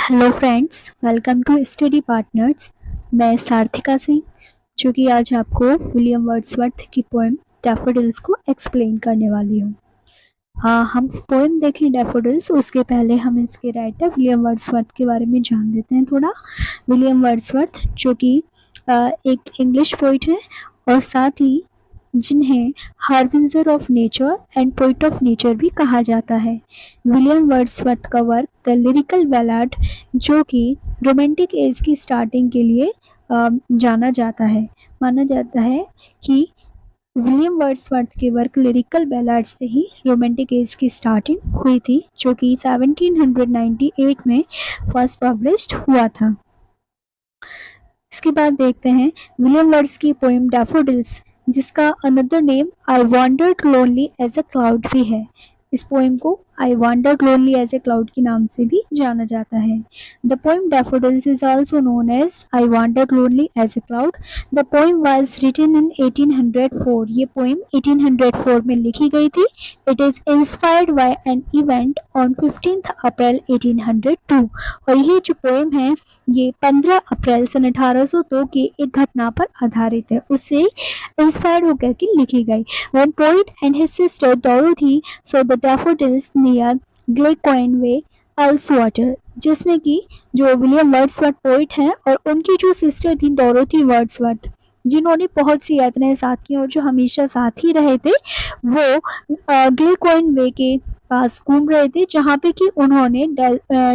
Hello friends, welcome to study partners. मैं सार्थिका सिंह, जो कि आज आपको विलियम वर्ड्सवर्थ की पोएम डैफोडिल्स को एक्सप्लेन करने वाली हूँ। हम पोएम देखें डैफोडिल्स, उसके पहले हम इसके राइटर विलियम वर्ड्सवर्थ के बारे में जान लेते हैं थोड़ा। विलियम वर्ड्सवर्थ जो कि एक इंग्लिश पोइट है और साथ ही जिन्हें harbinger of nature and poet of nature भी कहा जाता है। विलियम वर्ड्सवर्थ का वर्क द लिरिकल बैलाड, जो कि रोमांटिक एज की स्टार्टिंग के लिए जाना जाता है। माना जाता है कि विलियम वर्ड्सवर्थ के वर्क लिरिकल बैलाड से ही रोमांटिक एज की स्टार्टिंग हुई थी, जो कि 1798 में फर्स्ट पब्लिश्ड हुआ था। इसके बाद देखते हैं विलियम वर्ड्स की पोएम डैफोडिल्स, जिसका another name I wandered lonely as a cloud भी है। इस पोएम को I wandered lonely as a cloud के नाम से भी जाना जाता है। The poem daffodils is also known as I wandered lonely as a cloud. The poem was written in 1804। ये पोएम 1804 में लिखी गई थी। It is inspired by an event on 15 अप्रैल 1802। और ये जो पोएम है ये 15 अप्रैल सन 1802 की एक घटना पर आधारित है, उससे इंस्पायर्ड होकर के लिखी गई। When poet and his sister Dorothy saw the daffodils near Glencoe, Ullswater, जिसमें कि जो विलियम वर्ड्सवर्थ पोइट हैं और उनकी जो सिस्टर थी डोरोथी वर्ड्सवर्थ, जिन्होंने बहुत सी यात्राएं साथ की और जो हमेशा साथ ही रहे थे, वो ग्लेकोइन वे के पास घूम रहे थे, जहाँ पे कि उन्होंने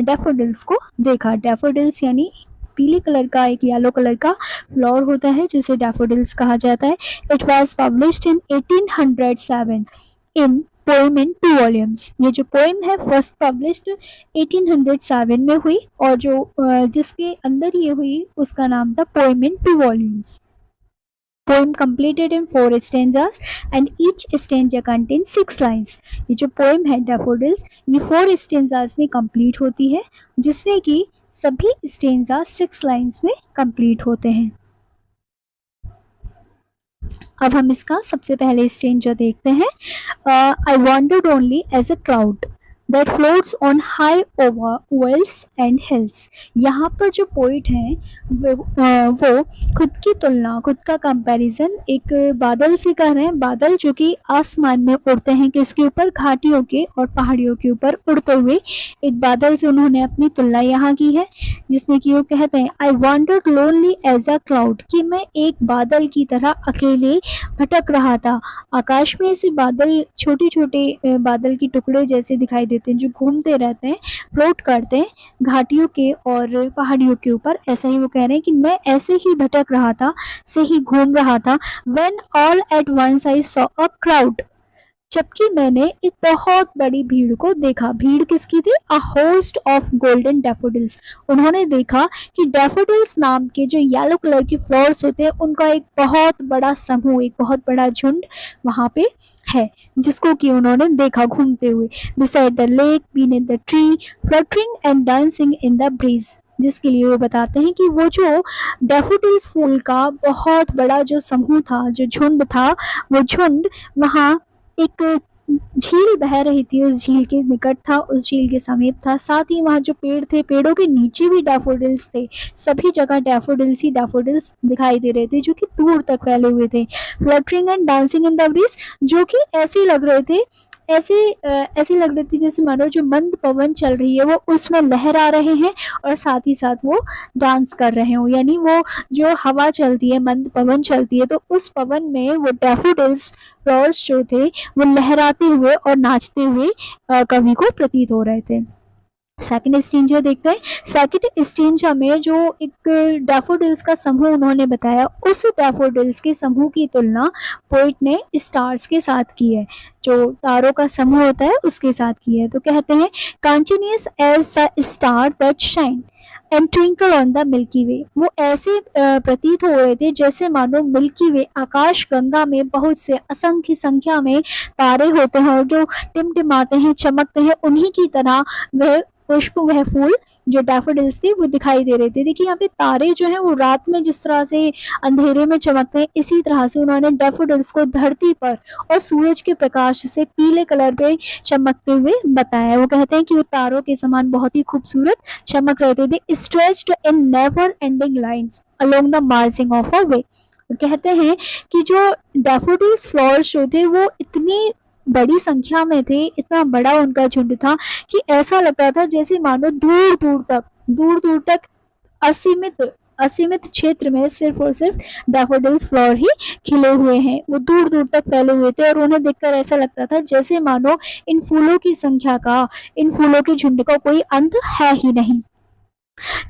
डैफोडिल्स को देखा। डैफोडिल्स यानी पीले कलर का एक येलो कलर का फ्लावर होता है, जिसे डैफोडिल्स कहा जाता है। It was published in 1807 in poem in 2 volumes. ये जो पोएम है फर्स्ट पब्लिश्ड 1807 में हुई और जो जिसके अंदर ये हुई उसका नाम था poem in 2 volumes. Poem completed in 4 stanzas and each stanza contains 6 lines। ये जो पोएम है डैफोडिल्स ये 4 stanzas में कंप्लीट होती है, जिसमें कि सभी स्टेंजा 6 लाइन्स में कंप्लीट होते हैं। अब हम इसका सबसे पहले स्टेंजा देखते हैं। I wandered only as a cloud that floats on high over vales and hills. यहाँ पर जो पोइट हैं वो खुद की तुलना, खुद का कंपैरिजन एक बादल से कर रहे हैं। बादल जो कि आसमान में उड़ते हैं, किसके ऊपर? घाटियों के और पहाड़ियों के ऊपर उड़ते हुए एक बादल से उन्होंने अपनी तुलना यहाँ की है, जिसमें कि वो कहते हैं I wandered lonely as a cloud, कि मैं एक बादल की तरह अकेले भटक रहा था। आकाश में ऐसे बादल, छोटे छोटे बादल के टुकड़े जैसे दिखाई देते हैं, जो घूमते रहते हैं, फ्लोट करते हैं घाटियों के और पहाड़ियों के ऊपर। ऐसा ही वो कह रहे हैं कि मैं ऐसे ही भटक रहा था, से ही घूम रहा था। When all at once I saw a crowd, जबकि मैंने एक बहुत बड़ी भीड़ को देखा। भीड़ किसकी थी? A host of golden daffodils. उन्होंने देखा कि डैफोडिल्स नाम के जो येलो कलर के फ्लावर्स होते हैं, उनका एक बहुत बड़ा समूह, एक बहुत बड़ा झुंड वहाँ पे है, जिसको कि उन्होंने देखा घूमते हुए। Beside the lake, beneath the tree, fluttering and dancing in the breeze, जिसके लिए वो बताते हैं कि वो जो डैफोडिल्स फूल का बहुत बड़ा जो समूह था, जो झुंड था, वो झुंड वहाँ एक झील बह रही थी, उस झील के निकट था, उस झील के समीप था। साथ ही वहाँ जो पेड़ थे, पेड़ों के नीचे भी डैफोडिल्स थे। सभी जगह डैफोडिल्स ही डैफोडिल्स दिखाई दे रहे थे, जो कि दूर तक फैले हुए थे। Fluttering and dancing in the breeze, जो कि ऐसे लग रहे थे, ऐसी लग रही थी जैसे मानो जो मंद पवन चल रही है, वो उसमें लहरा रहे हैं और साथ ही साथ वो डांस कर रहे हो। यानी वो जो हवा चलती है, मंद पवन चलती है, तो उस पवन में वो डैफोडिल्स फ्लावर्स जो थे वो लहराते हुए और नाचते हुए कवि को प्रतीत हो रहे थे। सेकंड स्टेंजा देखते हैं। सेकंड स्टेंजा में जो एक डैफोडिल्स का समूह उन्होंने बताया, उस डैफोडिल्स के समूह की तुलना पोइट ने स्टार्स के साथ की है, जो तारों का समूह होता है उसके साथ की है। तो कहते हैं continuous as the star that shine and twinkle on the milky way. वो ऐसे प्रतीत हो रहे थे जैसे मानो मिल्की वे, आकाश गंगा में बहुत से असंख्य संख्या में तारे होते हैं और जो टिमटिमाते हैं, चमकते हैं, उन्हीं की तरह वह पुष्प, वह फूल जो डैफोडिल्स थे वो दिखाई दे रहे थे। देखिए यहाँ पे तारे जो हैं वो रात में जिस तरह से अंधेरे में चमकते हैं, इसी तरह से उन्होंने डैफोडिल्स को धरती पर और सूरज के प्रकाश से पीले कलर पे चमकते हुए बताया। वो कहते हैं कि वो तारों के समान बहुत ही खूबसूरत चमक रहे थे। They stretched in never ending lines along the margin of a way. कहते हैं कि जो डैफोडिल्स फ्लावर्स जो थे वो इतनी बड़ी संख्या में थे, इतना बड़ा उनका झुंड था कि ऐसा लगता था जैसे मानो दूर दूर तक असीमित असीमित क्षेत्र में सिर्फ और सिर्फ डैफोडिल्स फ्लावर ही खिले हुए हैं। वो दूर दूर तक फैले हुए थे और उन्हें देखकर ऐसा लगता था जैसे मानो इन फूलों की संख्या का, इन फूलों के झुंड का कोई अंत है ही नहीं।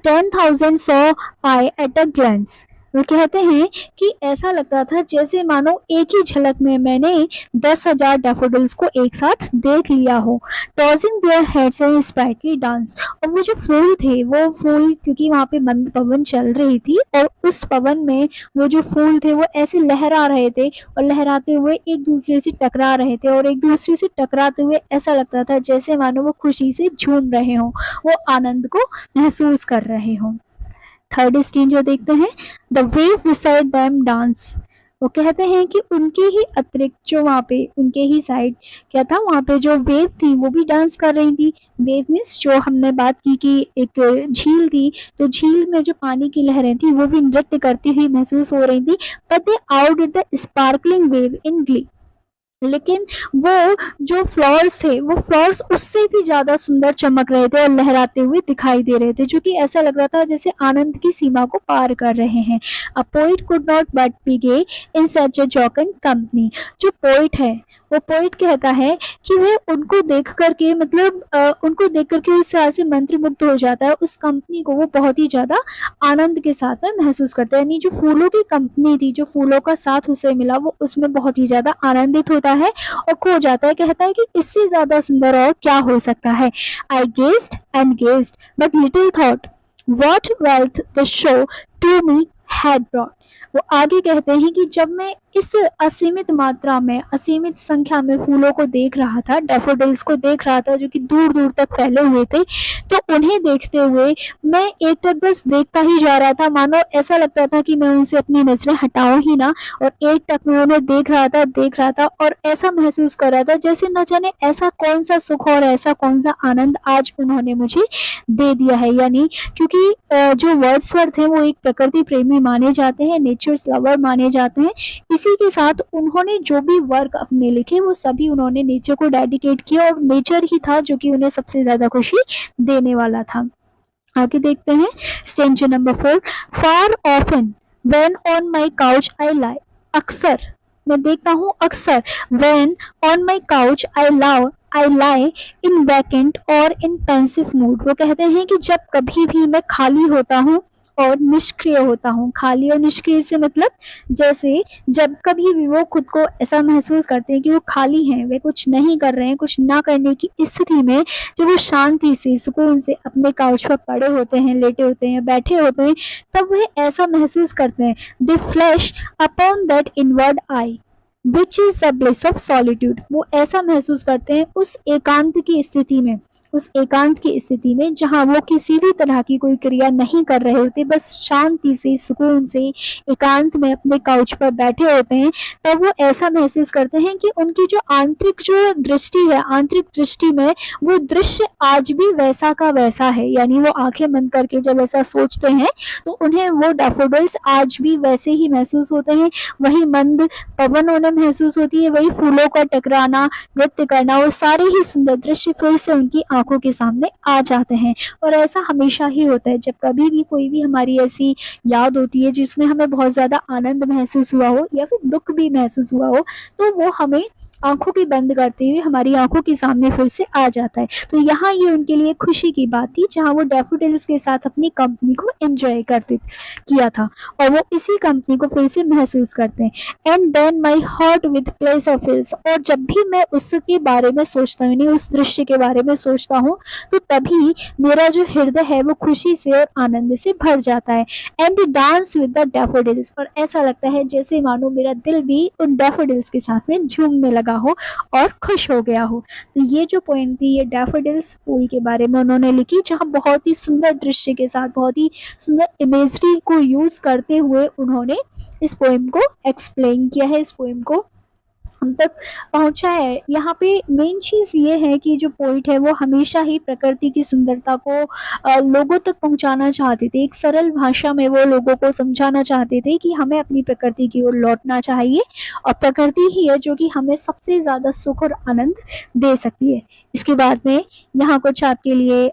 10,000 saw I at a glance। वो कहते हैं कि ऐसा लगता था जैसे मानो एक ही झलक में मैंने 10,000 डैफोडिल्स को एक साथ देख लिया हो। Tossing their heads in sprightly dance. और वो जो फूल थे, वो फूल क्योंकि वहाँ पे मंद पवन चल रही थी और उस पवन में वो जो फूल थे वो ऐसे लहरा रहे थे और लहराते हुए एक दूसरे से टकरा रहे थे और एक दूसरे से टकराते हुए ऐसा लगता था जैसे मानो वो खुशी से झूम रहे हों, वो आनंद को महसूस कर रहे हों। थर्ड स्टेज जो देखते हैं, the wave beside them dance. वो कहते हैं कि उनके ही अतिरिक्त जो वहाँ पे उनके ही साइड क्या था, वहाँ पे जो वेव थी वो भी डांस कर रही थी। वेव मीन्स जो हमने बात की कि एक झील थी, तो झील में जो पानी की लहरें थी वो भी नृत्य करती हुई महसूस हो रही थी। But they out the sparkling wave in Glee. लेकिन वो जो फ्लावर्स थे वो फ्लावर्स उससे भी ज़्यादा सुंदर चमक रहे थे और लहराते हुए दिखाई दे रहे थे, जो कि ऐसा लग रहा था जैसे आनंद की सीमा को पार कर रहे हैं। A poet could not but be gay in such a jocund company. जो पोइट है वो पोइट कहता है कि वह उनको देख करके उनको देख करके उस तरह से मंत्रमुग्ध हो जाता है। उस कंपनी को वो बहुत ही ज़्यादा आनंद के साथ में महसूस करता है। यानी जो फूलों की कंपनी थी, जो फूलों का साथ उसे मिला, वो उसमें बहुत ही ज़्यादा आनंदित होता है और खो जाता है। कहता है कि इससे ज़्यादा सुंदर और क्या हो सकता है। I gazed and gazed but little thought what wealth the show to me had brought. वो आगे कहते हैं कि जब मैं इस असीमित मात्रा में, असीमित संख्या में फूलों को देख रहा था, डैफोडिल्स को देख रहा था जो कि दूर दूर तक फैले हुए थे, तो उन्हें देखते हुए मैं एकटक बस देखता ही जा रहा था। मानो ऐसा लगता था कि मैं उनसे अपनी नजरें हटाऊं ही ना, और एकटक में उन्हें देख रहा था और ऐसा महसूस कर रहा था जैसे न जाने ऐसा कौन सा सुख और ऐसा कौन सा आनंद आज उन्होंने मुझे दे दिया है। यानी क्योंकि जो वर्ड्सवर्थ हैं वो एक प्रकृति प्रेमी माने जाते हैं, नेचर्स लवर माने जाते हैं। इसी के साथ उन्होंने जो भी वर्क अपने लिखे वो सभी उन्होंने नेचर को डेडिकेट किया और नेचर ही था जो कि उन्हें सबसे ज़्यादा खुशी देने वाला था। आगे देखते हैं stanza number 4। For oft when on my couch I lie. अक्सर मैं देखता हूँ, अक्सर when on my couch I lie in vacant or in pensive mood. वो कहते हैं कि जब कभी भी मैं खाली होता हूँ और निष्क्रिय होता हूँ। खाली और निष्क्रिय से मतलब जैसे जब कभी भी वो खुद को ऐसा महसूस करते हैं कि वो खाली हैं, वे कुछ नहीं कर रहे हैं, कुछ ना करने की स्थिति में जब वो शांति से, सुकून से अपने काउच पर पड़े होते हैं, लेटे होते हैं, बैठे होते हैं, तब वह ऐसा महसूस करते हैं, दे flash upon that inward I which is the bliss of solitude. वो ऐसा महसूस करते हैं उस एकांत की स्थिति में, उस एकांत की स्थिति में जहाँ वो किसी भी तरह की कोई क्रिया नहीं कर रहे होते, बस शांति से, सुकून से, एकांत में अपने काउच पर बैठे होते हैं, तब वो ऐसा महसूस करते हैं कि उनकी जो आंतरिक जो दृष्टि है, आंतरिक दृष्टि में वो दृश्य आज भी वैसा का वैसा है। यानी वो आंखें बंद करके जब ऐसा सोचते हैं तो उन्हें वो डैफोडिल्स आज भी वैसे ही महसूस होते हैं, वही मंद पवन उन्हें महसूस होती है, वही फूलों का टकराना, नृत्य करना, वो सारे ही सुंदर दृश्य फिर से उनकी आंखों के सामने आ जाते हैं। और ऐसा हमेशा ही होता है, जब कभी भी कोई भी हमारी ऐसी याद होती है जिसमें हमें बहुत ज़्यादा आनंद महसूस हुआ हो या फिर दुख भी महसूस हुआ हो, तो वो हमें आंखों की बंद करते हुए हमारी आंखों के सामने फिर से आ जाता है। तो यहाँ ये उनके लिए खुशी की बात थी जहाँ वो डैफोडिल्स के साथ अपनी कंपनी को एंजॉय करते किया था और वो इसी कंपनी को फिर से महसूस करते हैं। And then my heart with place of hills. और जब भी मैं उसके बारे में सोचता हूँ, उस दृश्य के बारे में सोचता हूँ, तो तभी मेरा जो हृदय है वो खुशी से और आनंद से भर जाता है। And dance with the daffodils. और ऐसा लगता है जैसे मानो मेरा दिल भी उन डैफोडिल्स के साथ में झूमने लगा लगा हो और खुश हो गया हो। तो ये जो पोएम थी ये डैफोडिल्स फूल के बारे में उन्होंने लिखी, जहाँ बहुत ही सुंदर दृश्य के साथ बहुत ही सुंदर इमेजरी को यूज़ करते हुए उन्होंने इस पोएम को एक्सप्लेन किया है, इस पोएम को हम तक पहुंचा है। यहाँ पे मेन चीज़ ये है कि जो पोइट है वो हमेशा ही प्रकृति की सुंदरता को लोगों तक पहुंचाना चाहते थे। एक सरल भाषा में वो लोगों को समझाना चाहते थे कि हमें अपनी प्रकृति की ओर लौटना चाहिए और प्रकृति ही है जो कि हमें सबसे ज़्यादा सुख और आनंद दे सकती है। इसके बाद में यहाँ कुछ आपके लिए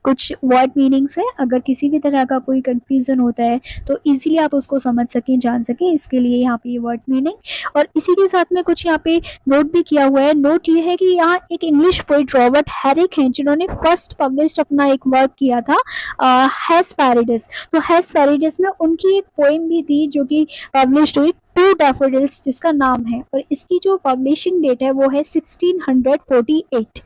कुछ वर्ड मीनिंग्स है। अगर किसी भी तरह का कोई कंफ्यूजन होता है तो इजीली आप उसको समझ सकें, जान सकें, इसके लिए यहाँ पे ये वर्ड मीनिंग। और इसी के साथ में कुछ यहाँ पे नोट भी किया हुआ है। नोट ये है कि यहाँ एक इंग्लिश पोइट रॉबर्ट हैरिक हैं जिन्होंने फर्स्ट पब्लिश्ड अपना एक वर्क किया था हेस्पेरिडस। तो हेस्पेरिडस में उनकी एक पोएम भी थी जो कि पब्लिश्ड हुई, टू डैफोडिल्स जिसका नाम है, और इसकी जो पब्लिशिंग डेट है वो है 1648।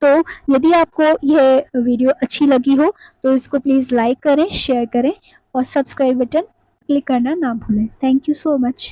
तो यदि आपको यह वीडियो अच्छी लगी हो तो इसको प्लीज़ लाइक करें, शेयर करें और सब्सक्राइब बटन क्लिक करना ना भूलें। Thank you so much.